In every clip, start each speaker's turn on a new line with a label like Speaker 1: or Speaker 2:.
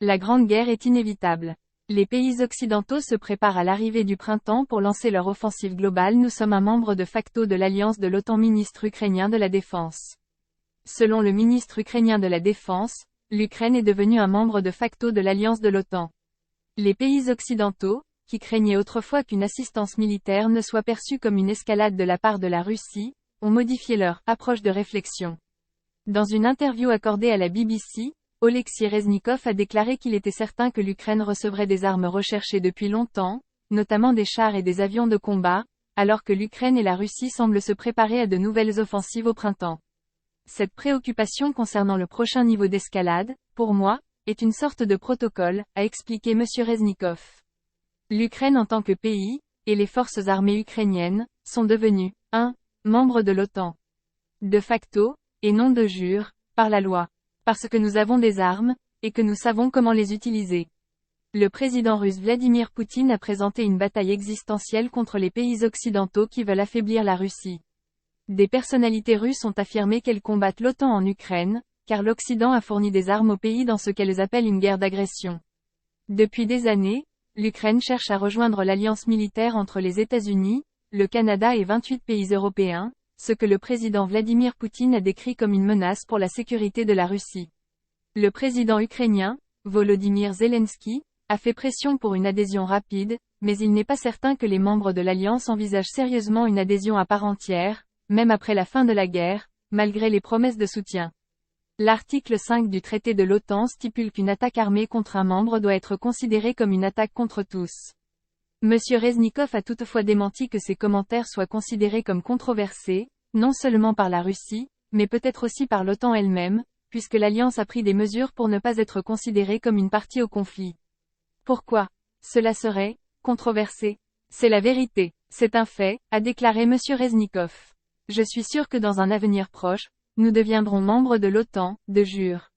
Speaker 1: La Grande Guerre est inévitable. Les pays occidentaux se préparent à l'arrivée du printemps pour lancer leur offensive globale. Nous sommes un membre de facto de l'alliance de l'OTAN. Ministre ukrainien de la Défense. Selon le ministre ukrainien de la Défense, l'Ukraine est devenue un membre de facto de l'alliance de l'OTAN. Les pays occidentaux, qui craignaient autrefois qu'une assistance militaire ne soit perçue comme une escalade de la part de la Russie, ont modifié leur approche de réflexion. Dans une interview accordée à la BBC, Oleksiy Reznikov a déclaré qu'il était certain que l'Ukraine recevrait des armes recherchées depuis longtemps, notamment des chars et des avions de combat, alors que l'Ukraine et la Russie semblent se préparer à de nouvelles offensives au printemps. Cette préoccupation concernant le prochain niveau d'escalade, pour moi, est une sorte de protocole, a expliqué M. Reznikov. L'Ukraine en tant que pays, et les forces armées ukrainiennes, sont devenues, membres de l'OTAN. De facto, et non de jure, par la loi. Parce que nous avons des armes, et que nous savons comment les utiliser. Le président russe Vladimir Poutine a présenté une bataille existentielle contre les pays occidentaux qui veulent affaiblir la Russie. Des personnalités russes ont affirmé qu'elles combattent l'OTAN en Ukraine, car l'Occident a fourni des armes au pays dans ce qu'elles appellent une guerre d'agression. Depuis des années, l'Ukraine cherche à rejoindre l'alliance militaire entre les États-Unis, le Canada et 28 pays européens, ce que le président Vladimir Poutine a décrit comme une menace pour la sécurité de la Russie. Le président ukrainien, Volodymyr Zelensky, a fait pression pour une adhésion rapide, mais il n'est pas certain que les membres de l'Alliance envisagent sérieusement une adhésion à part entière, même après la fin de la guerre, malgré les promesses de soutien. L'article 5 du traité de l'OTAN stipule qu'une attaque armée contre un membre doit être considérée comme une attaque contre tous. M. Reznikov a toutefois démenti que ces commentaires soient considérés comme controversés, non seulement par la Russie, mais peut-être aussi par l'OTAN elle-même, puisque l'Alliance a pris des mesures pour ne pas être considérée comme une partie au conflit. Pourquoi cela serait controversé? C'est la vérité, c'est un fait, a déclaré M. Reznikov. Je suis sûr que dans un avenir proche, nous deviendrons membres de l'OTAN, de jure.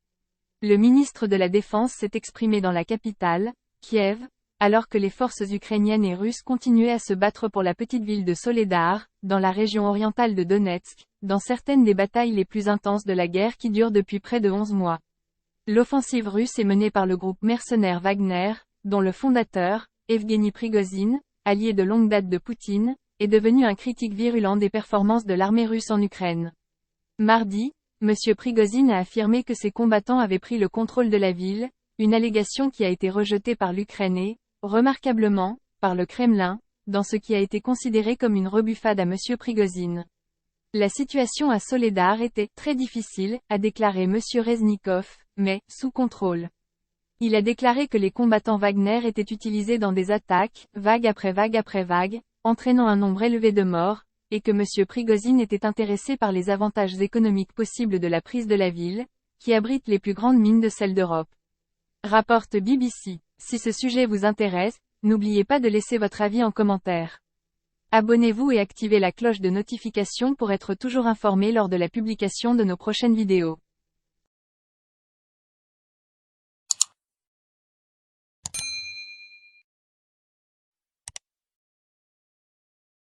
Speaker 1: Le ministre de la Défense s'est exprimé dans la capitale, Kiev, alors que les forces ukrainiennes et russes continuaient à se battre pour la petite ville de Soledar, dans la région orientale de Donetsk, dans certaines des batailles les plus intenses de la guerre qui dure depuis près de 11 mois. L'offensive russe est menée par le groupe mercenaire Wagner, dont le fondateur, Evgeny Prigozhin, allié de longue date de Poutine, est devenu un critique virulent des performances de l'armée russe en Ukraine. Mardi, M. Prigozhin a affirmé que ses combattants avaient pris le contrôle de la ville, une allégation qui a été rejetée par l'Ukraine et, remarquablement, par le Kremlin, dans ce qui a été considéré comme une rebuffade à M. Prigozhin. La situation à Soledar était très difficile, a déclaré M. Reznikov, mais sous contrôle. Il a déclaré que les combattants Wagner étaient utilisés dans des attaques, vague après vague, entraînant un nombre élevé de morts, et que M. Prigozhin était intéressé par les avantages économiques possibles de la prise de la ville, qui abrite les plus grandes mines de sel d'Europe. Rapporte BBC. Si ce sujet vous intéresse, n'oubliez pas de laisser votre avis en commentaire. Abonnez-vous et activez la cloche de notification pour être toujours informé lors de la publication de nos prochaines vidéos.